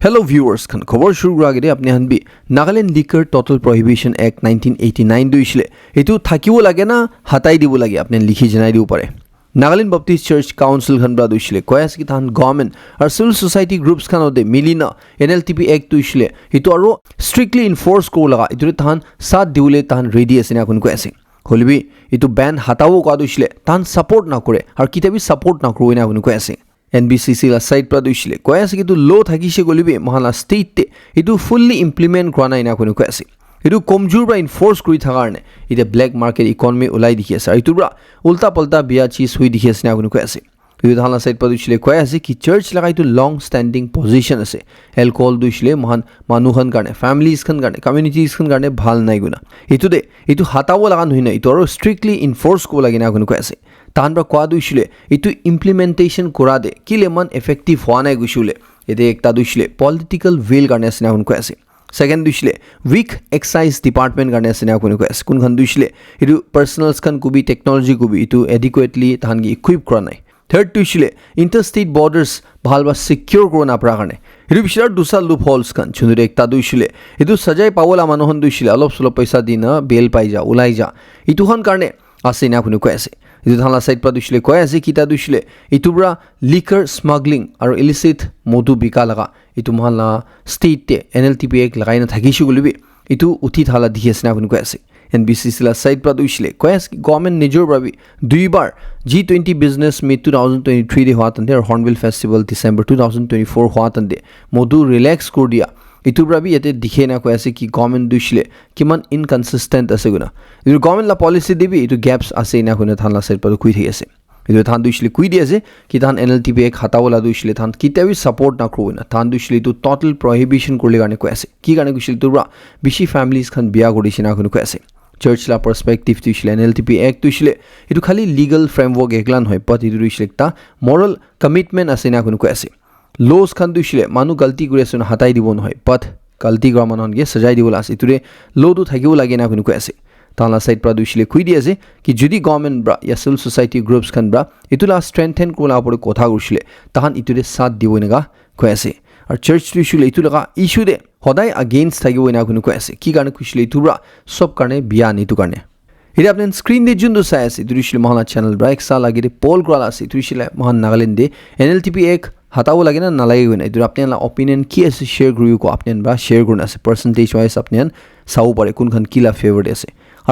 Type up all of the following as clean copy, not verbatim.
Hello viewers, kan khobor shuru kora agede apni hanbi Nagaland Liquor Total Prohibition Act 1989 duisle etu thakibo lage na hatai dibo lage apni likhi janai dibo pare. Nagaland Baptist Church Council khan bra duisle koyas ki tan government ar civil society groups khan ode milina NLTP Act duisle etu aro strictly enforce ko laga etu tan sat diule tan ready asina kun koyase. Holibi etu ban hatawo ka duisle tan support na kore ar kitabi support na kro ina kun koyase. NBCC la site pra duisle koyase ki tu low thagise golibe mahala state te etu fully implement krana ina kunu koyase etu komjur bra enforce kuri thagarne ite black market economy ulai dikhi ase etu bra ulta palta biya cheese hui dikhi ase na kunu koyase etu dhala site pra duisle koyase ki church lagai tu long standing position ase alcohol duisle mahan manuhan karne families khan karne communities khan karne bhal nai guna etu hatawo lagan hoina etu aro strictly enforce ko lagina kunu koyase tanra kwa duisle etu implementation kora de kile man effective hoa nai gushule ede ekta duisle political will karne asina kun koyase second duisle weak excise department karne asina kun koyase kun khan duisle etu personals khan kubi technology kubi etu adequately tangi equip kora nai third duisle interstate borders bhalba secure korona pra karne etu bishar dusa loopholes khan chunure ekta duisle etu sajai pawola manohon duisle alop solo paisa dina bail pai ja ulai ja etu khan karne asina kun koyase etu dhala site pra duisle koyase kita duisle etu bra liquor smuggling aro illicit modu bika laga etu mahala state te NLTP Act lagai na thakishi golibi etu uthi thala dikhi asina kun koyase NBCC la site pra duisle koyase government nijor brabi duibar G20 business meet 2023 de hwa tande ar Hornbill festival December 2024 hwa tande modu relax kor dia etu brabi ete dikhe na koyase ki government duisle kiman inconsistent ase guna etu government la policy debi etu gaps ase na kuna thanla site par kui thei ase etu than duisle kui di ase ki than NLTP ek hatawola duisle than kitabi support na kro na than duisle tu total prohibition korle garne koyase ki garne kushil tu bra bishi families khan biya gorishi na kuna koyase church la perspective duisle NLTP Act duisle etu khali legal framework eklan hoy but etu duisle ta moral commitment ase na kuna koyase laws khan duisle manu galti kure asun hatai dibo noy but galti gra manon ge sajai dibo las iture law du thakibo lage na kunu koyase tala side pra duisle kui di ase ki jodi government bra ya civil society groups khan bra itula strengthen kola pore kotha gursile tahan iture sat dibo naga koyase ar church duisle itulaga issue de hodai against thakibo na kunu koyase ki garne kushile itubra sob karne biya ni tu karne ida apnen screen de jundu sai ase duisle mahala channel bra ek sal agire poll kora ase duisle mahan Nagaland de NLTP ek hatawo lage na nalage guna edu apne la opinion ki ase share guru ko apne ba share guna ase percentage wise apne sau pare kun khan kila favorite ase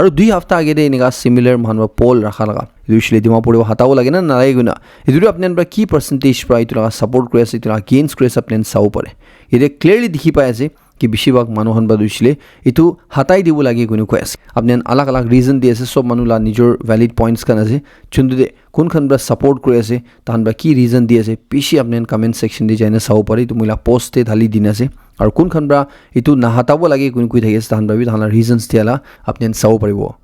aru 2 hafta age de eniga similar manwa poll rakha laga usually dima pore hatawo lage na nalage guna edu apne ba ki percentage pra itu laga support kore ase itu laga against kore ase apne sau pare ide clearly dikhi pai ase ki bishibak manohan ba duisle itu hatai dibo lage kunu ko ase apne alag alag reason di ase sob manula nijor valid points kan ase chundu de kun khan bra support kore ase tan ba ki reason di ase pishi apne comment section de jaina sau pare tu mila post te dhali din ase ar kun khan bra itu na hatabo lage kun kui thage tan ba bi thala reasons tiala apne sau paribo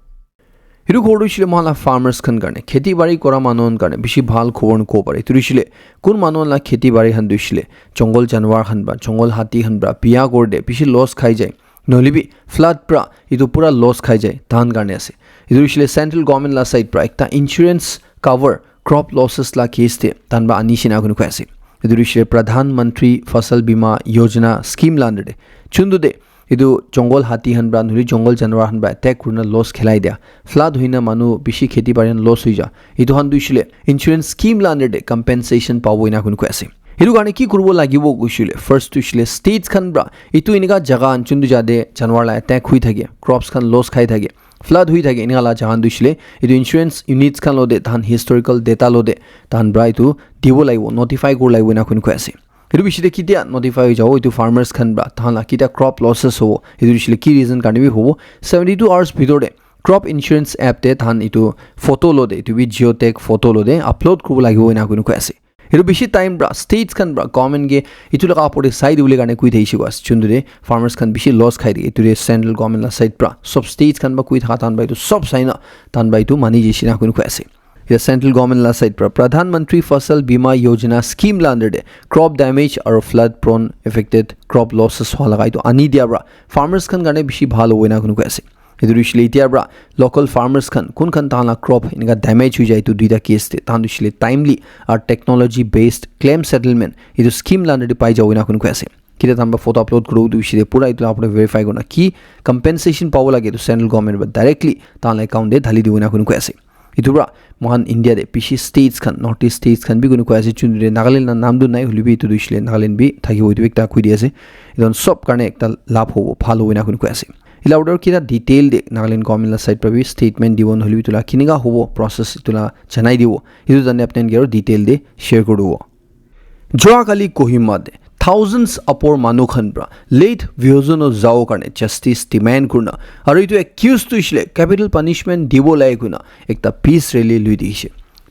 hiru khodushile mahala farmers khan karne kheti bari kora manon karne bishi bhal khobor ko pare turishile kun manon la kheti bari han duishile jongol janwar khan ba jongol hati khan bra biya gorde bishi loss khai jai nolibi flood pra itu pura loss khai jai tan karne ase turishile central government la side pra ekta insurance cover crop losses la case te tan ba anishina kun ko ase turishile pradhan mantri fasal bima yojana scheme landede chundude idu jongol hati han bra nuri jongol janwar han ba attack kurna loss khelai dia flood hoina manu bishi kheti barian loss hoija idu han duishile insurance scheme la under de compensation pawo ina kun ko ase hiru garne ki kurbo lagibo gushile first duishile states khan bra itu iniga jaga anchundu jade janwar la attack hui thage crops khan loss khai thage flood hui thage inigala jahan duishile idu insurance units khan lode tan historical data lode tan bra itu dibo laibo notify kor laibo ina kun ko ase edu bishide kitia notify ho jao itu farmers khan bra thala kita crop losses ho edu bishile ki reason karne bi hobo 72 hours bithore crop insurance app te than itu photo lode itu bi geotech photo lode upload kobo lagibo ina kunu ko ase edu bishi time bra states khan bra government ge itu laga apore side ule karne kui theisi was chundure farmers khan bishi loss khai de itu central government la side bra sob states khan ba kui tha tan ba itu sob saina tan ba itu mani jishina kunu ko ase the central government la side pradhan mantri fasal bima yojana scheme la under de crop damage or flood prone affected crop losses hola ga itu ani dia bra farmers khan garne bishi bhalo hoina kun ko ase edu rishile itia bra local farmers khan kun khan tala crop inga damage hui jai tu duida case te tan rishile timely or technology based claim settlement edu scheme la under de pai jawina kun ko ase কিটা তানবা photo upload কৰিব দিছিলে পুৰা এইটো আপুনি verify corona কি কম্পেনসেশ্যন পাব লাগে এইটো চেন্ট্ৰেল গভৰ্ণমেণ্ট বা ডাইৰেক্টলি তান একাউণ্টে ঢালি দিব না কোনো কৈ আছে ইটো পৰা মহান ইণ্ডিয়াতে পিছি ষ্টেটছ খান নৰ্থ ইষ্ট ষ্টেটছ খান বি কোনো কৈ আছে চুনৰে নাগালেণ্ড নামটো নাই হলিবি এইটো দিছিলে নাগালেণ্ড বি থাকিব এইটো একটা কৈ দি আছে ইদন সব কাৰণে একটা লাভ হ'ব ভাল হ'ব না কোনো কৈ আছে ইলা অৰ্ডাৰ কিটা ডিটেইল দে নাগালেণ্ড গভৰ্ণমেণ্ট সাইড পৰা বি ষ্টেটমেণ্ট দিব হলিবি তোলা কিনিগা হ'ব প্ৰসেছ তোলা জনাই দিব ইটো জানে আপুনি গেৰ ডিটেইল দে শ্বেয়াৰ কৰিব যোৱাকালি কোহিমাতে thousands upor manukhan pra late vision of jao karne justice demand kurna aru itu accused to isle capital punishment dibo lai kuna ekta peace rally lui dise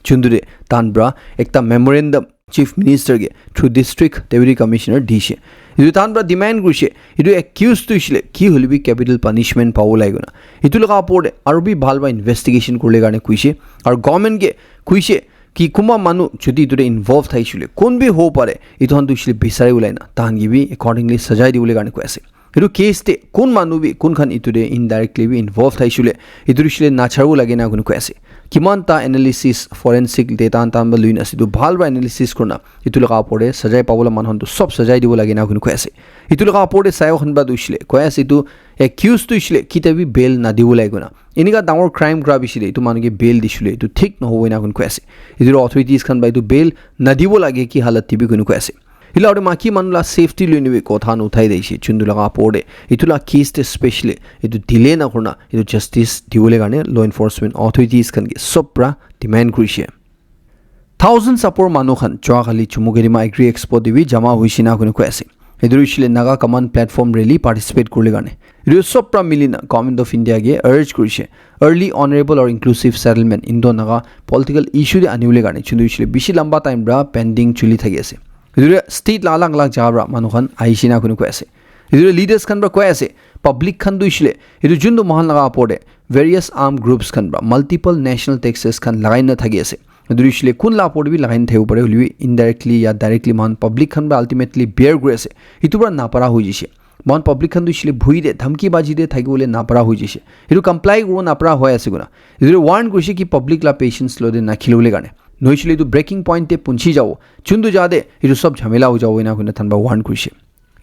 chundure tanbra ekta memorandum chief minister ge through district deputy commissioner dise itu tanbra demand kurise itu accused to isle ki holibi capital punishment pawo lai kuna itu laga apode aru bi bhalba investigation kurle garne kuise aru government ge kuise कि कुमा मानु जुदी इतुरे involve थाइसुले कोन भी हो पारे इतोहन दुसले बिसारे उलाइना ताहनगी भी accordingly सजाय दिउले गाने को ऐसे इरु केस ते कोन मानु भी कोन खान इतुरे इनडायरेक्टली भी इन्वॉल्व थाइसुले इतुरिसले नाछारु लागे ना गुन को ऐसे किमान ता एनालिसिस फोरेंसिक डेटा तान बलुइन असिदु भालबा एनालिसिस करना इतुलका पडे सजाय पावला मानहन तो सब सजाय दिउ लागे ना गुन को ऐसे इतुलका पडे सायो खनबा दुसले को ऐसे इतु एक्यूज दुसले किताबी बेल ना दिउ लागेना इनिका डाঙৰ क्राइम ग्राब इसिले इतु मानुके बेल दिसुले इतु ठीक न होइना गुन को ऐसे इतु अथॉरिटीज खान बाय इतु बेल ना दिउ लागे कि हालत तिबि गुन को ऐसे इलाउडे माकी मानुला सेफ्टी लुनिवे कोथान उठाइ दैसे चुन्दुलगा पडे इतुला केस ते स्पेशली इतु डिले ना करना इतु जस्टिस दिउले गाने लॉ एनफोर्समेंट अथॉरिटीज खान के सबरा डिमान्ड करिसे thousands upor manukhan joagali chumugerima agri expo dibi jama hoisina गुन को ऐसे इदुरिसले Naga command platform rally participate करले गाने इदु सबरा मिलिना गवर्नमेंट ऑफ इंडिया गे अर्ज करिसे अर्ली ऑनरेबल और inclusive settlement Indo Naga political issue दे आनिउले गाने चुन्दुरिसले बिसि लंबा टाइम ब्रा पेंडिंग चुली थागि आसे इदुरे स्टेट लालांग लाग जाब्रा मानुखान आइसिना गुन को ऐसे इदुरे लीडर्स खान ब्रा को ऐसे पब्लिक खान दुइसले इदु जुन्दु महान लगा पड़े वेरियस आर्म ग्रुप्स खान ब्रा मल्टीपल नेशनल टैक्सेस खान लगाइन थागि आसे दुरिसले कुन लापोड भी लगाइन थाउ परे हलि इनडायरेक्टली या डायरेक्टली मान पब्लिक खान बा अल्टिमेटली बेयर ग्रेसे इतुबा नापरा होई जिसे मान पब्लिक खान दुइसले भुइ दे धमकी बाजी दे थागिबोले नापरा होई जिसे इरु कम्प्लाई गरो नापरा होय आसे गुना इरु वार्न गुसे कि पब्लिक ला पेशेंस लो दे नाखिलोले गाने नोइसले इतु ब्रेकिंग पॉइंट ते पुंची जाओ चुन्दु जादे इरु सब झमेला हो जाओ इना गुना थनबा वार्न गुसे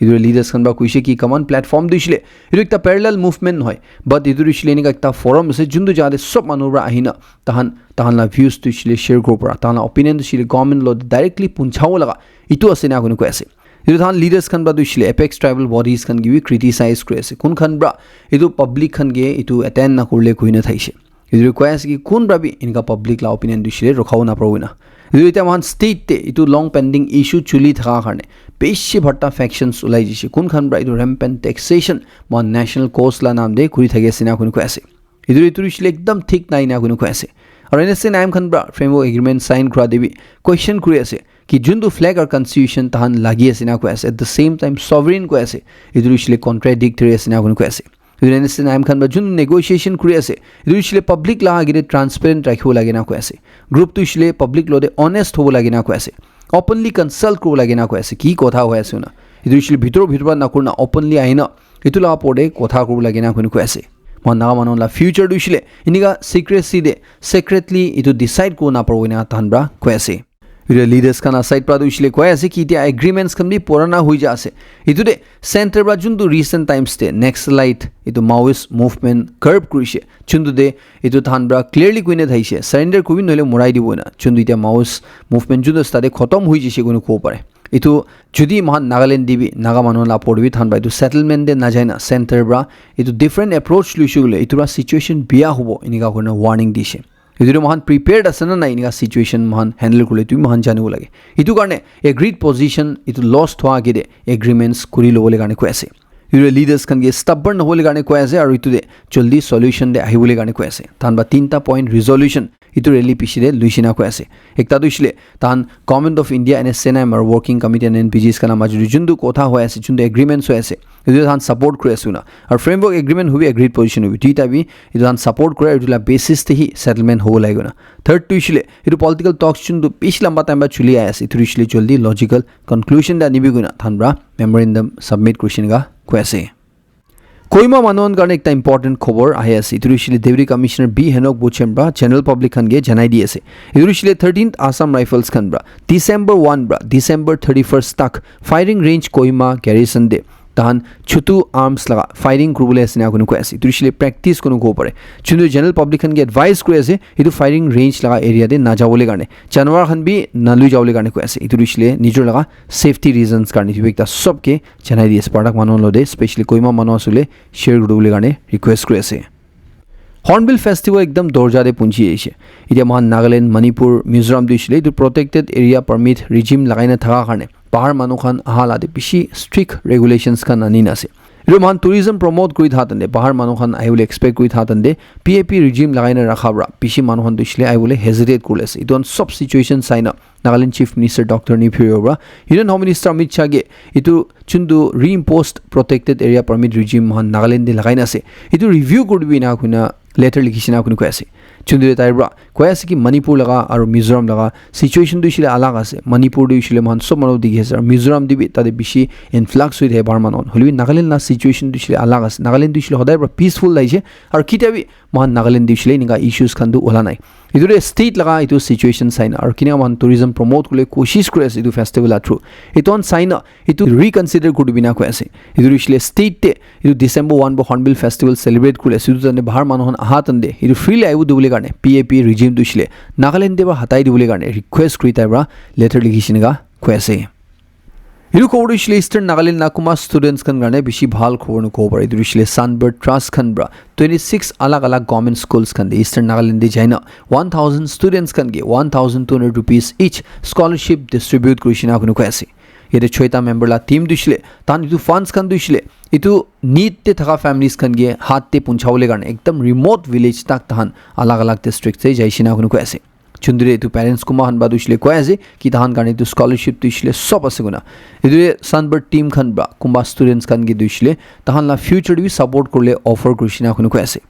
इदुरे लीडर्स खान बा कुइसे कि कमान प्लेटफॉर्म दिसले इदु एकटा पैरेलल मूवमेंट होय बट इदुरिसले निका एकटा फोरम से जुन्दु जादे सब मानुरा आहिना ताहान ला व्यूज दिसले शेयर गरो परा ताहान ओपिनियन दिसले गवर्नमेंट लो डायरेक्टली पुंछाओ लगा इतु असे ना गुन को ऐसे इदु ताहान लीडर्स खान बा दिसले एपेक्स ट्राइबल बॉडीज खान गिबि क्रिटिसाइज करेसे कोन खान ब्रा इदु पब्लिक खान गे इतु अटेंड ना करले कोइना थाइसे इदु रिक्वेस्ट कि कोन ब्रा बि इनका पब्लिक ला ओपिनियन दिसले रखाउ ना परविना इदु इता मान स्टेट ते इतु लॉन्ग पेंडिंग इशू चुली थाका कारणे बेसि भट्टा फैक्शंस उलाई जिसे कोन खान ब्रा इदु रैम्पेंट टैक्सेशन मान नेशनल कोस्ट ला नाम दे कुरि थागे सिना कोन को ऐसे इदु रिसले एकदम ठीक नाइ ना कोन को ऐसे और एनएसए नाम खान ब्रा फ्रेमवर्क एग्रीमेंट साइन करा देबी क्वेश्चन कुरि ऐसे कि जुन्दु फ्लैग और कॉन्स्टिट्यूशन तहन लागि सिना को ऐसे at the same time sovereign को ऐसे इदु रिसले कॉन्ट्राडिक्टरी सिना कोन को ऐसे इदु एनएसए नाम खान ब्रा जुन्दु नेगोशिएशन कुरि ऐसे इदु रिसले पब्लिक ला आगे ट्रांसपेरेंट राखिबो लागे ना को ऐसे ग्रुप तो इसले पब्लिक लोदे ऑनेस्ट होबो लागे ना को ऐसे ओपनली कंसल्ट करबो लागे ना को ऐसे की कथा होय आसे ना इदु इसले भितर भितर ना करना ओपनली आइना इतु ला पडे कथा करबो लागे ना को ऐसे मन ना मानला फ्यूचर दुइसले इनिगा सीक्रेसी दे सीक्रेटली इतु डिसाइड को ना परविना तानब्रा को ऐसे इदु लीडर्स खाना साइड प्रा दुइसले को ऐसे कि त्या एग्रीमेंट्स खान भी पुराना होई जासे इतु दे सेंटर ब्रा जुन्दु रिसेंट टाइम्स ते नेक्सलाइट इतु माओइस्ट मूवमेंट कर्ब करिसे चुन्दु दे इतु थानब्रा क्लियरली कोइने थाइसे सरेंडर कोबि नले मोराइ दिबोना चुन्दु इता माओइस्ट मूवमेंट जुन्दु स्टादे खतम होई जिसे कोन को पारे इतु जुदी महान नागालैंड दिबि नागा मानला पडबि थानबा इतु सेटलमेंट दे ना जायना सेंटर ब्रा इतु डिफरेंट अप्रोच लुसुले इतुरा सिचुएशन बिया होबो इनिगा कोन वार्निंग दिसे इदुरे महान प्रिपेयर्ड असना ना इनिगा सिचुएशन महान हैंडल करले तुइ महान जानिबो लागे इतु कारणे एग्रीड पोजीशन इतु लॉस्ट होआ गेदे एग्रीमेंट्स कुरि लोबले कारणे को ऐसे इदुरे लीडर्स खान गे स्टबर्न होले कारणे को ऐसे और इतु दे जल्दी सॉल्यूशन दे आहिबोले कारणे को ऐसे थानबा 3टा पॉइंट रिजोल्यूशन इतु रैली पिछले लुइसिना को ऐसे एकता दुइसले तान government of India and SNM और वर्किंग कमिटी एंड एनपीजीस का नाम जुन्दु कोथा हो ऐसे जुन्दु एग्रीमेंट्स हो ऐसे इदु तान सपोर्ट करे सुना और फ्रेमवर्क एग्रीमेंट हुबी एग्रीड पोजीशन हुबी दुइटा बि इदु तान सपोर्ट करे इदुला बेसिस ते ही सेटलमेंट हो लागेना थर्ड दुइसले इदु पॉलिटिकल टॉक्स जुन्दु पिछ लंबा टाइम बा चुली आसे इदु रिसले जल्दी लॉजिकल कंक्लूजन दा निबिगुना थानब्रा मेमोरेंडम सबमिट क्वेश्चन गा को ऐसे Kohima manon karne ekta important khobor ahi ase itu shile deputy commissioner B Henok Bochem bra general public khan ge janai di ase itu shile 13th Assam Rifles khan bra December 1 bra December 31st tak firing range Kohima garrison de tahan chutu arms laga firing kurubole ase na kunu ko ase itu shile practice kunu ko pare chundu general public khan ge advice kore ase itu firing range laga area de na jawole karne janwar khan bi nalu jawole karne ko ase itu shile nijor laga safety reasons karne tu ekta sob ke janai di ase padak manon lode especially Kohima mano asule share kurubole karne request kore ase Hornbill Festival ekdam dorja de punchi aise itia mahan Nagaland Manipur Mizoram dishile itu protected area permit regime lagai na thaga karne bahar manu khan ahala de bishi strict regulations khan anin ase iru man tourism promote kuri thatande bahar manu khan I will expect kuri thatande PAP regime lagai na rakhabra bishi manu khan dishile I will hesitate kurlese itu on sub situation sign up Nagaland Chief Minister Dr. Nipirobra Union Home Minister Amit Shah ge itu chundu reimposed protected area permit regime man Nagaland de lagai na ase itu review kurbi na kuna letter likhishina kunu ko ase chundu taibra ko ase ki Manipur laga aru Mizoram laga situation du shile alag ase Manipur du shile man sob mano digi ase Mizoram dibi tade bishi influx with he bar manon holibi Nagaland na situation du shile alag ase Nagaland du shile hodai peaceful laise aru kitabi man Nagaland du shile ninga issues kan du ola nai idure state laga itu situation sign aru kina man tourism promote kule koshish kore ase itu festival atru itu on sign itu reconsider kudubina ko ase idure shile state te itu December 1 bo Hornbill festival celebrate kule ase itu tane bahar manon ahatande itu freely aibu dubule karne PAP regime dushile Nagaland deba hatai dibule karne request kuri taibra letter likhishinga ko ase iru khobor dishile Eastern Nagaland nakuma students kan karne bishi bhal khobor nu khobor idu dishile Sunbird Trust kan bra 26 alag alag government schools kan de Eastern Nagaland de jaina 1000 students kan ge 1200 rupees each scholarship distribute kurishina kunu ko ase yede choita member la team dishile tan itu funds kan dishile itu need te thaka families kan ge hat te punchawle karne ekdam remote village tak tahan alag alag district se jaishina kunu ko ase chundure itu parents kuma han ba dishile ko ase ki tahan karne itu scholarship dishile sob ase guna idure Sunbird team khan ba kumba students kan ge dishile tahan la future bi support korle offer kurishina kunu ko ase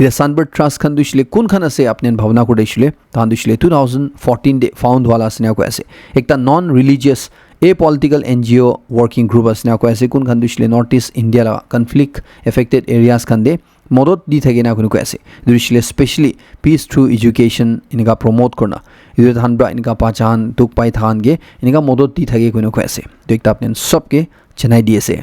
ida Sunbird Trust khan dishile kun khan ase apne bhavna ko dishile tahan dishile 2014 de found wala asina ko ase ekta non religious apolitical NGO working group asina ko ase kun khan dishile Northeast India la conflict affected areas kan de modot di thage na kunu ko ase dishile especially peace through education inga promote korna idu than bra inga pachan tuk pai than ge inga modot di thage kunu ko ase to ekta apne sob ke janai di ase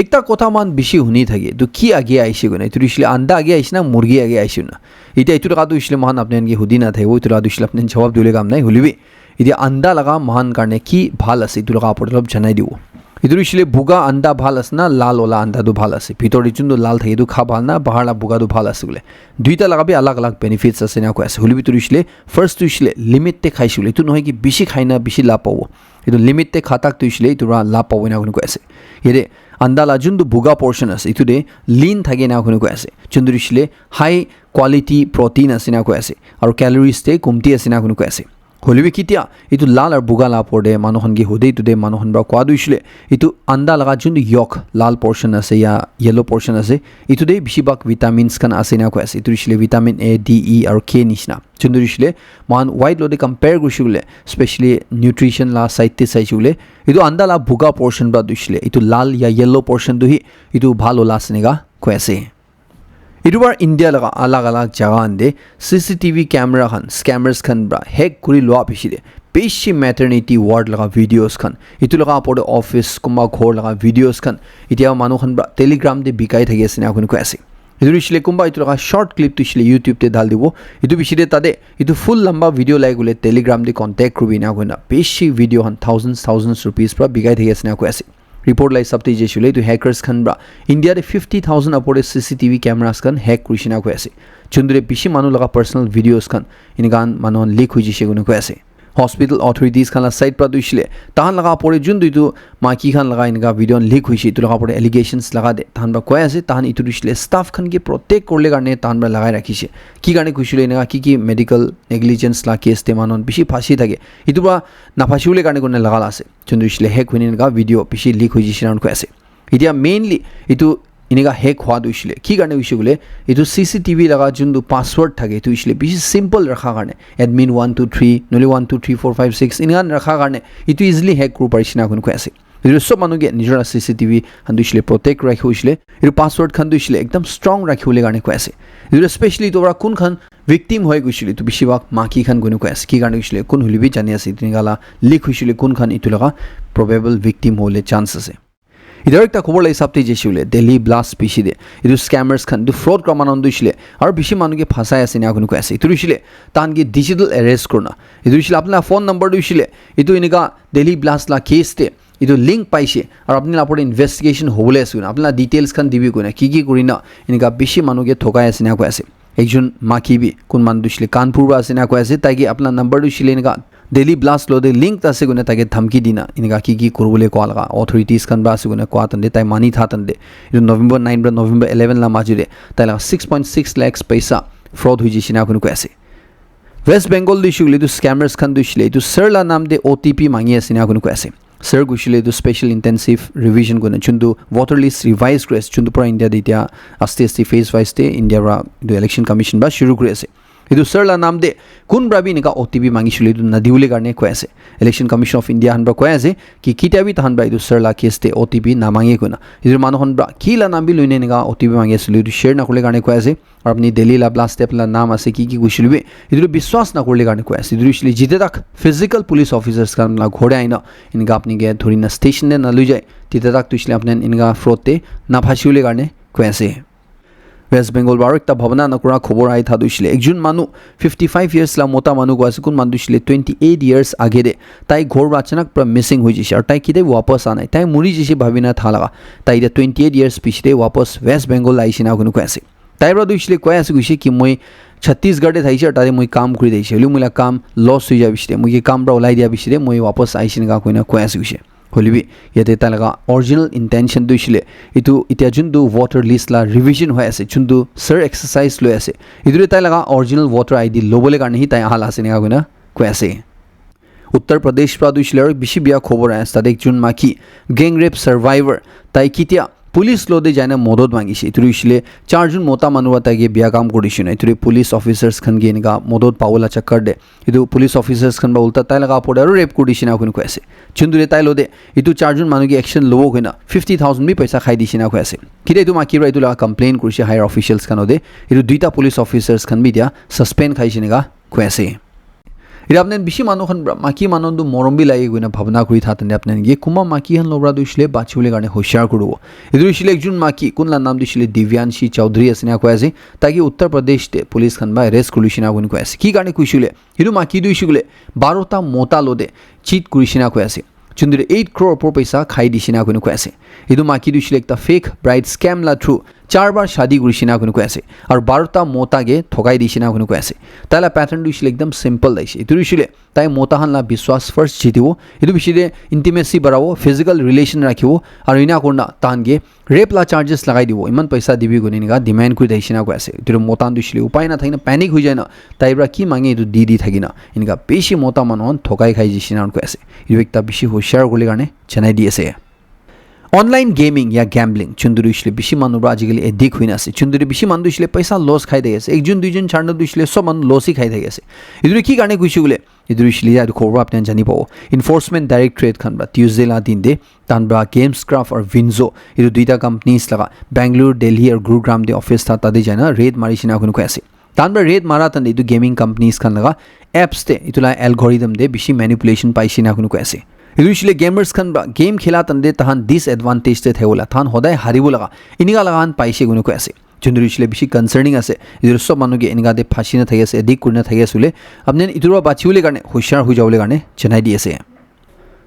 ekta kotha man bishi huni thage to ki age aise guna itu dishile anda age aise na murgi age aise na ita itu ka dishile mahan apne ge hudina thai wo itu la dishile apne jawab dule kam nai hulibi ida anda laga mahan karne ki bhal ase itu laga apor janai dibo idur shile buga anda bhal asna lal ola anda du bhal ase bhitor chundu lal thai du kha bhal na bahar la buga du bhal ase gule duita laga bi alag alag benefits ase na ko ase huli bitur shile first tu shile limit te khaishule tu noy ki bishi khaina bishi la pawo itu limit te khatak tu shile itu ra la pawo na ko ase yede anda la jundu buga portion ase itu de lean thage na ko ase chundu shile high quality protein ase na ko ase aru calories te kumti ase na ko ase holibi kitia itu lal ar buga la porde manohon ge hodei tu de manohon bra kwa duisle itu anda laga jundu yok lal portion ase ya yellow portion ase itu de bishibak vitamins kan ase na ko ase itu shile vitamin A D E ar K nishna jundu shile man white lo de compare gushule especially nutrition la site te saijule itu anda la buga portion bra duisle itu lal ya yellow portion du hi itu bhalo la snega ko ase Irubar India laga alag alag jaga ande CCTV camera khan scammers khan bra hack kuri loa pishide peshi maternity ward laga videos khan itu laga apode office kuma ghor laga videos khan itia manu khan bra telegram de bikai thagi asina kun ko ase itu shile kumba itu laga short clip tu shile YouTube te dal dibo itu bishide tade itu full lamba video lai gule telegram de contact rubina guna peshi video han thousands rupees pra bikai thagi asina ko ase report lai sabte je shule to hackers khan bra India de 50000 apore CCTV cameras khan hack krishina ko ase chundure bishi manu laga personal videos khan ingan manon leak hoji she ko ase hospital authorities khan la site pra duishile tahan laga apore jundu itu maki khan laga inga video leak hoishi itu laga apore allegations laga de tahan ba ko ase tahan itu duishile staff khan ge protect korle garne tahan ba lagai rakhishe ki garne kushile inga ki medical negligence la case te manon bishi phashi thage itu ba na phashiule garne gonne lagala ase chundu shile hack hoine ga video bishi leak hoji shiran ko ase idia mainly itu inega hack hwa duishile ki garne uishule itu CCTV laga jundu password thage itu uishile bishi simple rakha garne admin 123 noli 123456 ingan rakha garne itu easily hack kru parishina kun ko ase ইটো সব মানুহে নিজৰ CCTV খান দিছিলে protect ৰাখিছিলে ইটো password খান দিছিলে একদম strong ৰাখিবলৈ কাৰণে কৈ আছে ইটো স্পেশালি তোৰা কোনখন ভিকটিম হৈ গৈছিলে তো বেছিভাগ মাকি খান গনে কৈ আছে কি কাৰণে গৈছিলে কোন হলিবি জানি আছে তিনিগালা লিক হৈছিলে কোনখন ইটো লগা প্ৰবেবল ভিকটিম হ'লে চান্স আছে ইধৰ একটা খবৰ লৈ চাপতে যেছিলে দিল্লী ব্লাষ্ট পিছিলে ইটো স্ক্যামাৰ্স খান ইটো ফ্ৰড ক্ৰমানন্দ দিছিলে আৰু বেছি মানুহে ফাঁসাই আছে না কোনো কৈ আছে ইটো দিছিলে তানকি ডিজিটেল এৰেষ্ট কৰনা ইটো দিছিলে আপোনাৰ ফোন নম্বৰ দিছিলে ইটো এনেকা দিল্লী ব্লাষ্ট লা কেছতে ইটো লিংক পাইছে আৰু আপুনি আপোনাৰ ইনভেষ্টিগেশ্যন হ'বলৈ আছে আপোনাৰ ডিটেইলছ খান দিবি কোনে কি কৰি না এনেকা বেছি মানুহে ঠকাই আছে না কৈ আছে একজন মাকিবি কোন মান দিছিলে কানপুৰ আছে না কৈ আছে তাইকি আপোনাৰ নম্বৰ দিছিলে এনেকা দিল্লী ব্লাষ্ট লদে লিংক আছে কোনে তাকে ধমকি দিনা এনেকা কি কৰিবলৈ কোৱা লগা অথৰিটিজ খান বা আছে কোনে কোৱা তন্দে তাই মানি থা তন্দে ইটো নৱেম্বৰ 9 বা নৱেম্বৰ 11 লা মাজুৰে তাই লগা 6.6 লাখ পইচা ফ্ৰড হৈ গৈছে না কোনে কৈ আছে वेस्ट बेंगल दिसिले तो स्कैमर्स खान दिसिले तो सरला नाम दे OTP मांगी আছে না কোন কৈ আছে सर गुशिले तो स्पेशल इंटेंसिव रिविजन कोने चुंदु वाटर लिस्ट रिवाइज क्रेस चुंदु पुरा इंडिया दित्या आस्ते फेज वाइज ते इंडिया रा दो इलेक्शन कमिशन बा शुरू करे আছে इदु सरला नाम दे कुन ब्राबी निका OTP मांगिसिले तो नदिउले गर्ने কৈ আছে इलेक्शन कमिशन ऑफ इंडिया हनबा কৈ আছে कि किताबी तहन बा इदु सरला केसते OTP ना मांगे कोना इदु मानहन ब्रा किला नाम बि लुइने निका OTP मांगिसिले इदु शेयर नकरले गर्ने কৈ আছে और अपनी दिल्ली ला ब्लास्ट स्टेप ला नाम আছে কি গুছিলবে ইদুৰ বিশ্বাস না কৰিলে কাৰণে কৈ আছে ইদুৰ ইছলি জিতে তাক ফিজিক্যাল পুলিশ অফিসাर्स কাম লা ঘৰে আইনা ইনকা আপনি গে ধৰি না স্টেশন না লৈ যায় তিতে তাক তুইছলি আপনি ইনকা ফ্রডতে না ফাঁসিউলে কাৰণে কৈ আছে वेस्ट बेंगल बार एक भावना नकरा खबर आई था दिसिले एकजन मानु 55 इयर्स ला मोटा मानु गस कुन मान दिसिले 28 इयर्स आगे दे ताई घर अचानक प्र मिसिंग हो जिसे और ताई किते वापस आना ताई मुरी जिसे भाबिना था लगा ताई 28 इयर्स पिछले वापस वेस्ट बेंगल आइसिना कुन कैसे ताई रा दिसिले কৈ আছে गुसे कि মই छत्तीसगढ़ थाइसे तारे মই काम কৰি দিছে হলি মোলা কাম লস হৈ যা বিছৰে মই কাম ৰা ওলাই দিয়া বিছৰে মই वापस আইसिना কইনা কৈ আছে गुसे হলিবি ইয়াতে তালগা অৰিজিনাল ইন্টেনশন দিছিলে ইটো ইতিয়া জুনদু ওয়াটাৰ লিষ্ট লা ৰিভিজন হৈ আছে জুনদু সৰ এক্সাৰসাইজ লৈ আছে ইদুৰে তালগা অৰিজিনাল ওয়াটাৰ আইডি লবলে কাৰণে হি তাই হাল আছে নেগা কইনা কৈ আছে उत्तर प्रदेश प्रदूषिले बिशी बिया खबर আছে তাতে একজন মাকি গ্যাং রেপ সার্ভাইভার তাই কিতিয়া পুলিশ লদে জানা মদত মাগিছে ইতুরিছিলে চারজন মোটা মানুহ তাইগে বিয়া কাম কৰিছিল ইতুৰি পুলিশ অফিসাৰ্স খান গেনগা মদত পাওলা চক্কৰ দে ইতু পুলিশ অফিসাৰ্স খান বা উল্টা তাই লগা পড়ে আৰু ৰেপ কৰিছিল না কোন কৈ আছে চুন্দুৰে তাই লদে ইতু চারজন মানুহে একশন লব কইনা 50000 বি পইচা খাই দিছিল না কৈ আছে কিতে ইতু মাকি ৰা ইতু লগা কমপ্লেইন কৰিছে হায়াৰ অফিশিয়ালস খান দে ইতু দুইটা পুলিশ অফিসার্স খান বি দিয়া সাসপেন্ড খাইছিল না কৈ আছে इरा आपने बिशी मानुखन माकी मानंदु मरमबि लागि गइना भावना करि थातने आपने ये कुमा माकी हन लोब्रा दुइसले बाछिउले गाने होशियार करबो इदुइसले एकजुन माकी कुनला नाम दिसले दिव्यांशी चौधरी असना कयसे ताकि उत्तर प्रदेश ते पुलिस खन बा अरेस्ट कुलिसिना गुन कयसे की गाने कुइसुले हिरु माकी दुइसुले 12टा मोटा लोदे चीट कुलिसिना कयसे चुंदिरे 8 crore पर पैसा खाई दिसिना गुन कयसे इदु माकी दुइसले एकटा फेक ब्राइड स्कैम ला थ्रू 4 बार शादी गुरिसिना गुन कयसे और 12टा मोटागे ठगाई दिसिना गुन कयसे ताला पैटर्न दुइसले एकदम सिंपल दैसे इदु दुइसले ताई मोटाहन ला विश्वास फर्स्ट जितिबो इदु बिसिले इंटिमेसी बराबो फिजिकल रिलेशन राखिबो और इना कोना तानगे रेप ला चार्जेस लगाई दिबो इमान पैसा दिबि गुनिगा डिमान्ड कुइ दैसिना कयसे इदु मोटान दुइसले उपाय ना थाइना पैनिक हो जायना ताइब्रा की मांगे इदु दी थागिना इनका बेसी मोटा मानन ठगाई खाइ जिसिना कयसे इदु एकटा बेसी होशियार गुले गाने जनाइ दिएसे ऑनलाइन गेमिंग या गैम्बलिंग चुंदुरी इसले बिशी मानुरा आजिकली एडिक हुइन आसे चुंदुरी बिशी मानु इसले पैसा लॉस खाइ देगेसे एकजुन दुइजुन छाड्न दुइसले सब मानु लॉस ही खाइ देगेसे इदुरे की गाने कुइसुगले इदुरे इसले या खबर आपने जानि पाओ इन्फोर्समेंट डायरेक्टरेट खन बा ट्यूसडे ला दिन दे तानबा गेम्स क्राफ्ट और विंजो इदु दुइटा कंपनीज लगा बेंगलुरु दिल्ली और गुरुग्राम दे ऑफिस था तादे जाना रेड मारिसिना कुन कयसे तानबा रेड मारा तन इदु गेमिंग कंपनीज खन लगा एप्स ते इतुला एल्गोरिदम दे बिशी मैनिपुलेशन पाइसिना कुन कयसे इदुइसले गेमर्स खन गेम खेला तंदे तहान डिसएडवांटेज ते थेवला थान होदाय हारिबो लगा इनिगा लगान पाइसे गुनु कयसे चुंदुरिसले बिशी कंसर्निंग আছে इदुर सब मानुगे इनिगा दे फासि न थाइसे एडिक कुरना थाइसुले आपने इदुरा बाचिउले गाने होशियार हो जावले गाने जनाइ दिएसे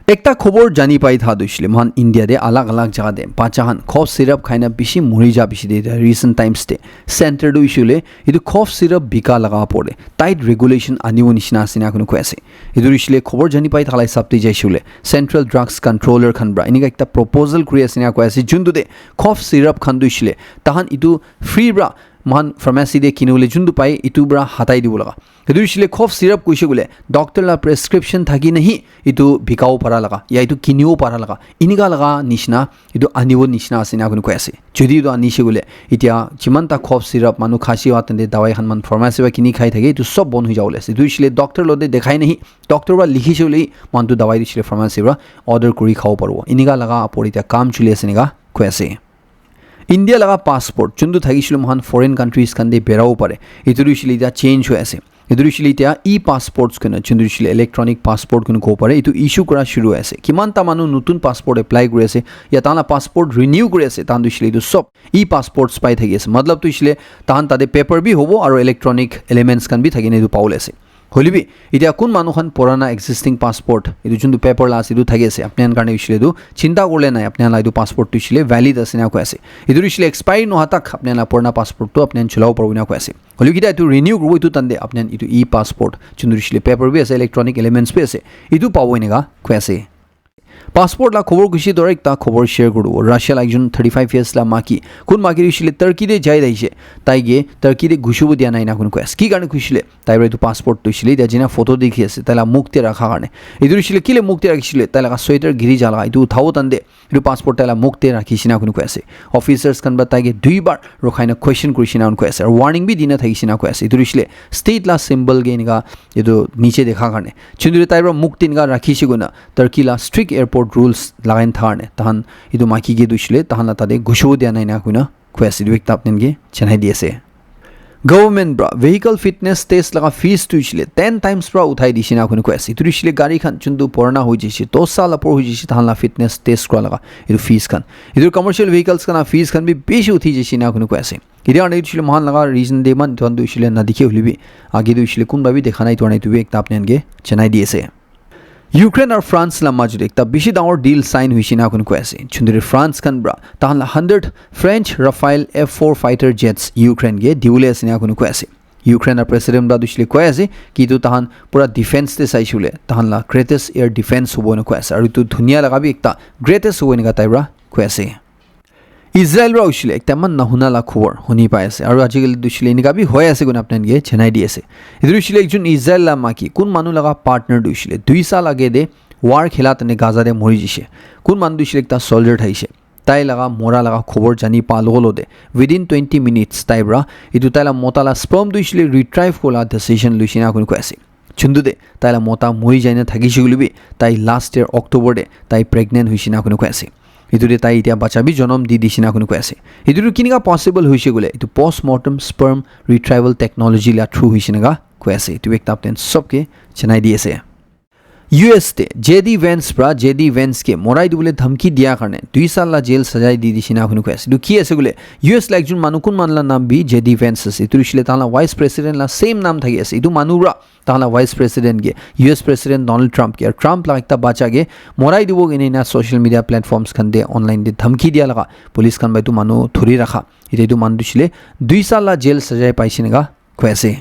एकटा खबर जानि पाइ था दुइसले मान इंडिया दे अलग अलग जगह दे पाचाहन कफ सिरप खाइना बिशी मुरि जा बिशी दे रिसेंट टाइम्स दे सेंटर दुइसुले इदु कफ सिरप बिका लगा पड़े टाइट रेगुलेशन आनिउ निसिना सिना कुनु कयसे इदुरिसले खबर जानि पाइ थालाय साप्ति जाइसुले सेंट्रल ड्रग्स कंट्रोलर खनब्रा इनिगा एकटा प्रपोजल क्रिएसिना कयसे जुन्दु दे कफ सिरप खन दुइसले तहन इदु फ्री ब्रा মান ফাৰ্মাচী দে কিনিবলৈ যোনটো পায় ইটো পৰা হাতাই দিব লগা সেইটো হৈছিলে কফ চিৰাপ কৈছে বোলে ডক্টৰ লা প্ৰেছক্ৰিপশ্যন থাকি নাহি ইটো বিকাও পাৰা লগা ইয়া ইটো কিনিও পাৰা লগা ইনিকা লগা নিচিনা ইটো আনিব নিচিনা আছে না আপুনি কৈ আছে যদি ইটো আনিছে বোলে এতিয়া যিমানটা কফ চিৰাপ মানুহ খাচি হোৱা তেন্তে দাৱাই খান মান ফাৰ্মাচী বা কিনি খাই থাকে এইটো চব বন্ধ হৈ যাবলৈ আছে এইটো হৈছিলে ডক্টৰ লদে দেখাই নাহি ডক্টৰ বা লিখিছে বোলে মানুহটো দাৱাই দিছিলে ফাৰ্মাচীৰ পৰা অৰ্ডাৰ কৰি খাব পাৰিব ইনিকা লগা আপৰ এতিয়া কাম চলি আছে নিকা কৈ আছে ইণ্ডিয়া লগা পাছপৰ্ট যোনটো থাকিছিলে মহান ফৰেইন কাণ্ট্ৰিজ খান দে বেৰাও পাৰে এইটো হৈছিলে এতিয়া চেঞ্জ হৈ আছে এইটো হৈছিলে এতিয়া পাছপৰ্টছ কোনো যোনটো হৈছিলে ইলেক্ট্ৰনিক পাছপৰ্ট কোনো ক'ব পাৰে এইটো ইছ্যু কৰা শুৰু হৈ আছে কিমানটা মানুহ নতুন পাছপৰ্ট এপ্লাই কৰি আছে ইয়া তাহাঁতৰ পাছপৰ্ট ৰিনিউ কৰি আছে তাহাঁত হৈছিলে এইটো চব পাছপৰ্টছ পাই থাকি আছে মতলবটো হৈছিলে তাহাঁত তাতে পেপাৰ বি হ'ব আৰু ইলেক্ট্ৰনিক এলিমেণ্টছ খান বি থাকি এইটো পাবলৈ আছে হলিবি এতিয়া কোন মানুহখন পুৰণা এক্সিষ্টিং পাছপৰ্ট এইটো যোনটো পেপাৰ লাষ্ট এইটো থাকি আছে আপোনাৰ কাৰণে হৈছিলে এইটো চিন্তা কৰিলে নাই আপোনাৰ এইটো পাছপৰ্টটো হৈছিলে ভেলিড আছে না কৈ আছে এইটো হৈছিলে এক্সপায়াৰ নোহোৱা তাক আপোনাৰ পুৰণা পাছপৰ্টটো আপুনি চলাব পাৰিব না কৈ আছে হলিও কিটা এইটো ৰিনিউ কৰিব এইটো তান্দে আপোনাৰ এইটো পাছপৰ্ট যোনটো হৈছিলে পেপাৰ বি আছে ইলেক্ট্ৰনিক এলিমেণ্টছ বি আছে এইটো পাব এনেকা কৈ আছে পাছপৰ্ট লা খবৰ কৈছে ধৰক এটা খবৰ শ্বেয়াৰ কৰিব ৰাছিয়াৰ একজন 35 ইয়াৰ্ছ লা মাকি কোন মাকি হৈছিলে টাৰ্কিতে যাই আহিছে তাইকে টাৰ্কিতে ঘুচিব দিয়া নাই না কোন কৈ আছে কি কাৰণে ঘুচিলে তাইৰ এইটো পাছপৰ্ট হৈছিলে এতিয়া যিনা ফটো দেখি আছে তাইলা মুক্তি ৰখা কাৰণে এইটো হৈছিলে কিলে মুক্তি ৰাখিছিলে তাইলা চুৱেটাৰ গিৰি জালা এইটো উঠাব তান্দে এইটো পাছপৰ্ট তাইলা মুক্তি ৰাখিছে না কোন কৈ আছে অফিচাৰ্ছ খান বা তাইকে দুইবাৰ ৰখাইনা কুৱেশ্যন কৰিছে না কোন কৈ আছে আৰু ৱাৰ্নিং বি দিনা থাকিছে না কৈ আছে এইটো হৈছিলে ষ্টেট লা চিম্বল গে এনেকা এইটো নিচে দেখা কাৰণে চুন্দুৰে তাইৰ মুক্তি এনেকা ৰাখিছে গুণা টাৰ্কি লা strict airport rules lagain tharne tahan idu maki ge dushile tahan la tade gusho dia nai na kuna kwesi du ekta apnen ge chenai diase government bra vehicle fitness test laga fees tuishile 10 times bra uthai disina kuna kwesi tuishile gari khan chundu porna hoji chi 10 sal apor hoji chi tahan la fitness test kra laga idu fees khan idu commercial vehicles kana fees khan bi beshi uthi jisina kuna kwesi idu ane tuishile mahan laga reason de man ton tuishile na dikhe hulibi age tuishile kun babi dekhanai to nai tu ekta apnen ge chenai diase Ukraine আৰু France লা মাজত একটা বেছি ডাঙৰ ডিল sign হৈছে না কোন কৈ আছে চুন্দুৰে ফ্ৰান্স খান ব্ৰা তাহান 100 ফ্ৰেঞ্চ ৰাফাইল F4 ফাইটাৰ জেটছ ইউক্ৰেইন গে দিউলে আছে না কোন কৈ আছে ইউক্ৰেইনৰ প্ৰেসিডেন্ট ব্ৰা দুছলি কৈ আছে কিটো তাহান পুৰা ডিফেন্স তে চাইছিলে তাহান লা গ্ৰেটেষ্ট এয়াৰ ডিফেন্স হ'ব ন কৈ আছে আৰু ইটো ধুনিয়া লগাবি একটা গ্ৰেটেষ্ট হ'ব নিকা তাইব্ৰা কৈ আছে ইজৰাইল ৰা উছিলে একটা মান নাহুনা লা খবৰ শুনি পাই আছে আৰু আজিকালি দুছলি নিকা বি হৈ আছে গুণ আপোনান গে চেনাই দি আছে ইটো উছিলে একজন ইজৰাইল লা মাকি কোন মানুহ লগা পাৰ্টনাৰ দুছিলে 2 সাল আগে দে ওয়াৰ খেলা তনে গাজা দে মৰি জিছে কোন মানুহ দুছিলে একটা সোলজাৰ থাইছে তাই লগা মৰা লগা খবৰ জানি পালগলো দে উইদিন 20 মিনিটস তাইব্ৰা ইটো তাইলা মতালা স্পাৰ্ম দুছিলে ৰিট্ৰাইভ কৰা ডিসিশন লুচিনা কোন কৈ আছে চুন্দু দে তাইলা মতা মৰি যায় না থাকিছে গুলিবি তাই লাষ্ট ইয়াৰ অক্টোবৰ দে তাই প্ৰেগনেন্ট হৈছিনা কোন কৈ আছে ইটোৰে তাই এতিয়া বাচ্চাবি জনম দি দিছিনা কোন কৈ আছে ইটোৰ কিনিকা পসিবল হৈছে গলে ইটো পোষ্টমৰ্টম স্পাৰ্ম ৰিট্ৰাইভাল টেকনলজি লা থ্ৰু হৈছিনা কৈ আছে ইটো একটা আপটেন সবকে চেনাই দি আছে US তে জেডি ভেন্স প্ৰা জেডি ভেন্স কে মৰাই দিবলৈ ধমকি দিয়া কাৰণে 2 সাল লা জেল সজাই দি দিছিনা কোন কৈ আছে ইটো কি আছে গলে US লা একজন মানুহ কোন মানলা নাম বি জেডি ভেন্স আছে ইটো ছিলে তালা ভাইস প্ৰেসিডেন্ট লা সেম নাম থাকি আছে ইটো মানুহৰা তালা ভাইস প্ৰেসিডেন্ট গে US প্ৰেসিডেন্ট ডোনাল্ড ট্ৰাম্প কে ট্ৰাম্প লা একটা বাচ্চা গে মৰাই দিব গনে না সোশ্যাল মিডিয়া প্ল্যাটফর্মস খান দে অনলাইন দে ধমকি দিয়া লগা পুলিশ খান বাইটো মানুহ ধৰি ৰাখা ইটো মানুহ দিছিলে 2 সাল লা জেল সজাই পাইছিনা কৈ আছে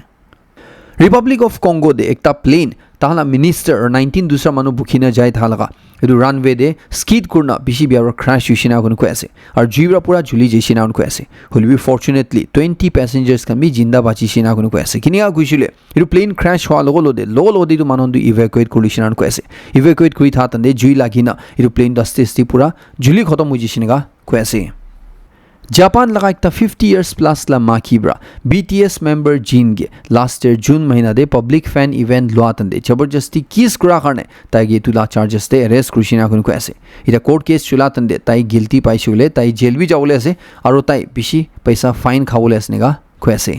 ৰিপাব্লিক অফ কংগো দে একটা প্লেন তাহলা মিনিষ্টাৰ 19 দুসৰা মানুহ বুখিনা যায় থালাগা এটো রানওয়ে দে স্কিড করনা বেশি বিয়ার ক্র্যাশ হইছিনা কোন কৈ আছে আর জিবরা পুরা ঝুলি যাইছিনা কোন কৈ আছে হলবি ফরচুনেটলি 20 প্যাসেঞ্জার্স কান বি জিন্দা বাঁচিছিনা কোন কৈ আছে কিনিয়া কইছিলে এটো প্লেন ক্র্যাশ হওয়া লগলদে তো মানুহ ইভাকুয়েট কৰিছিনা কোন কৈ আছে ইভাকুয়েট কৰি থাতন্দে জুই লাগিনা এটো প্লেন দস্তে পুরা ঝুলি খতম হৈ যাইছিনা কৈ আছে জাপান लगा एक 50 years plus ला माकीब्रा BTS member जीन गे लास्ट ईयर जून महीना दे पब्लिक फैन इवेंट लोआतंदे जबरदस्ती किस करा करने ताई तुला चार्जेस दे अरेस्ट कृषिना कोन को ऐसे इटा कोर्ट केस चुलातंदे ताई गिल्टी पाइसुले ताई जेल भी जावले ऐसे और ताई बिशी पैसा फाइन खावले ऐसनेगा को ऐसे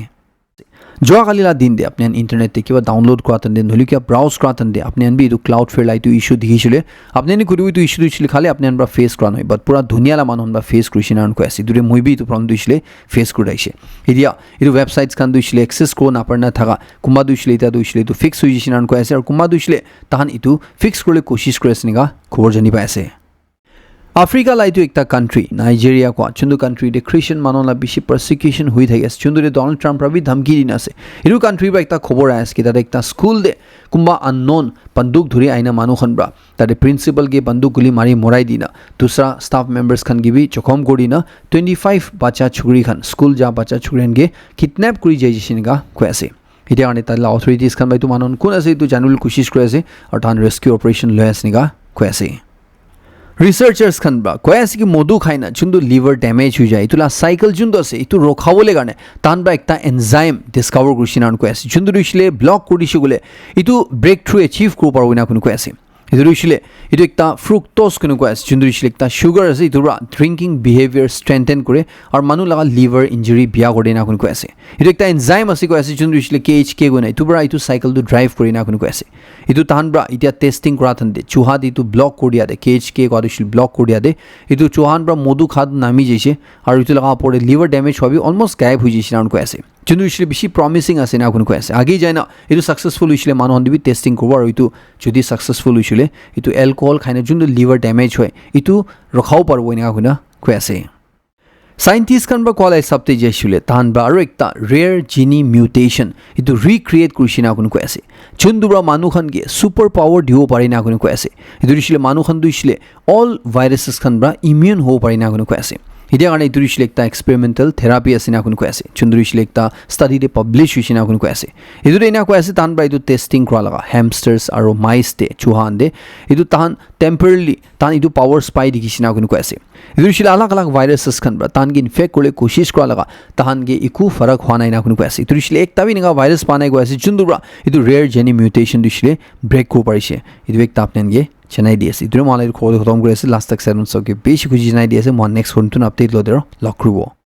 যোৱা কালিলা দিন দে আপনি ইন্টাৰনেট তে কিবা ডাউনলোড কৰাতন দে নহলি কিবা ব্ৰাউজ কৰাতন দে আপনি আনবি ইটো ক্লাউড ফেয়ার লাইটো ইস্যু দেখিছিলে আপনি নি করিবি তো ইস্যু দিছিলে খালি আপনি আনবা ফেস কৰা নহয় বাট পুৰা দুনিয়ালা মানুহ ফেস কৰিছিনা আন কৈ আছে দুৰে মই বি ইটো প্ৰম দিছিলে ফেস কৰাইছে এতিয়া ইটো ওয়েবসাইটস কান দিছিলে এক্সেস কো না পৰনা থাকা কুমা দিছিলে এটা দিছিলে তো ফিক্স হৈ যিছিনা আন কৈ আছে আৰু কুমা দিছিলে তাহান ইটো ফিক্স কৰিলে কোশিশ কৰি আছে নিগা খবৰ জানি পাই আছে আফ্ৰিকা লাইটো একটা কাণ্ট্ৰি নাইজেৰিয়া কোৱা যোনটো কাণ্ট্ৰিতে খ্ৰীষ্টান মানুহলা বেছি পাৰ্চিকিউশ্যন হৈ থাকে আছে যোনটোতে ডনাল্ড ট্ৰাম্পৰ বি ধমকি দিন আছে এইটো কাণ্ট্ৰিৰ পৰা একটা খবৰ আহি আছে তাতে একটা স্কুল দে কোনোবা আননন বন্দুক ধৰি আইনা মানুহখন পৰা তাতে প্ৰিন্সিপালকে বন্দুক গুলি মাৰি মৰাই দিনা দুসৰা ষ্টাফ মেম্বাৰ্ছ খান গিবি জখম কৰি না 25 বাচ্চা ছুগৰি খান স্কুল যা বাচ্চা ছুগৰিনকে কিডনেপ কৰি যাই যেনেকা কৈ আছে এতিয়া কাৰণে তাইলা অথৰিটিজ খান বাইতো মানুহ কোন আছে এইটো জানিবলৈ কোচিছ কৰি আছে আৰু তান ৰেস্কিউ অপাৰেশ্যন লৈ আছে নেকা কৈ আছে ৰিচাৰ্চাৰ্ছ খান বা কৈ আছে কি মধু খাই না যোনটো লিভাৰ ডেমেজ হৈ যায় এইটোলা চাইকেল যোনটো আছে এইটো ৰখাবলৈ কাৰণে তান বা একটা এনজাইম ডিছকাভাৰ কৰিছে না কৈ আছে যোনটো দিছিলে ব্লক কৰি দিছে বোলে এইটো ব্ৰেক থ্ৰু এচিভ কৰিব পাৰিব না কৈ আছে এইটো দিছিলে এইটো একটা ফ্ৰুক্টোজ কোনো কৈ আছে যোনটো দিছিলে একটা সুগাৰ আছে এইটো ড্ৰিংকিং বিহেভিয়াৰ ষ্ট্ৰেংথেন কৰে আৰু মানুহ লগা লিভাৰ ইঞ্জুৰি বিয়া কৰি না কৈ আছে এইটো একটা এনজাইম আছে কৈ আছে যোনটো দিছিলে KHK গৈ নাই এইটো পৰা এইটো চাইকেলটো ড্ৰাইভ কৰি না কৈ আছে এইটো তাহান পৰা এতিয়া টেষ্টিং কৰা থান দে চুহাদ এইটো ব্লক কৰি দিয়া দে KHK কোৱা দিছিল ব্লক কৰি দিয়া দে এইটো চুহান পৰা মধু খাদ নামি যাইছে আৰু এইটো লগা পৰে লিভাৰ ডেমেজ হবি অলমষ্ট গায়ব হৈ যাইছে না কৈ আছে যোনটো দিছিলে বেছি প্ৰমিচিং আছে না কৈ আছে আগেই যায় না এইটো ছাকচেছফুল হৈছিলে মানুহ দিবি টেষ্টিং কৰিব আৰু এইটো যদি ছাকচেছফুল হৈছিলে এইটো এলকহল খাইনে যোনটো লিভাৰ ডেমেজ হয় এইটো ৰখাব পাৰিব এনেকুৱা কৈ আছে সাইন্টিষ্ট খান বা কোৱা হিচাপতে যাইছিলে তাহান বা আৰু একটা ৰেয়াৰ জিনি মিউটেশ্যন এইটো ৰিক্ৰিয়েট কৰিছে না কৈ আছে যোনটো পৰা মানুহখনকে ছুপাৰ পাৱাৰ দিব পাৰি না কৈ আছে এইটো দিছিলে মানুহখন দিছিলে অল ভাইৰাছেছ খান বা ইমিউন হ'ব পাৰি না কৈ আছে এতিয়া কাৰণে এইটো দিছিলে একটা এক্সপেৰিমেণ্টেল থেৰাপি আছে না কৈ আছে যোনটো দিছিলে একটা ষ্টাডিতে পাব্লিছ হৈছে না কৈ আছে এইটো এনে কৈ আছে তাহান বা এইটো টেষ্টিং কৰা লগা হেমষ্টাৰ্ছ আৰু মাইছ দে চুহান দে এইটো তাহান টেম্পৰেলি তাহান এইটো পাৱাৰ্ছ পাই দেখিছে না কৈ আছে এইটো দিছিলে আলাগ আলাগ ভাইৰাছেছ খান বা তাহানকে ইনফেক্ট কৰিলে কোচিছ কৰা লগা তাহানকে একো ফাৰাক হোৱা নাই না কৈ আছে এইটো দিছিলে একটা বি এনেকুৱা ভাইৰাছ পোৱা নাই কৈ আছে যোনটো পৰা এইটো ৰেয়াৰ জেনি মিউটেশ্যন দিছিলে ব্ৰেক কৰিব পাৰিছে এইটো একটা আপোনালোকে জনাই দি আছে এইটোৰে মই খবৰ খতম কৰি আছে লাষ্ট তক 7 বেছি খুজি জনাই দি আছে মই নেক্সট নতুন আপডেট লৈ লগ কৰিব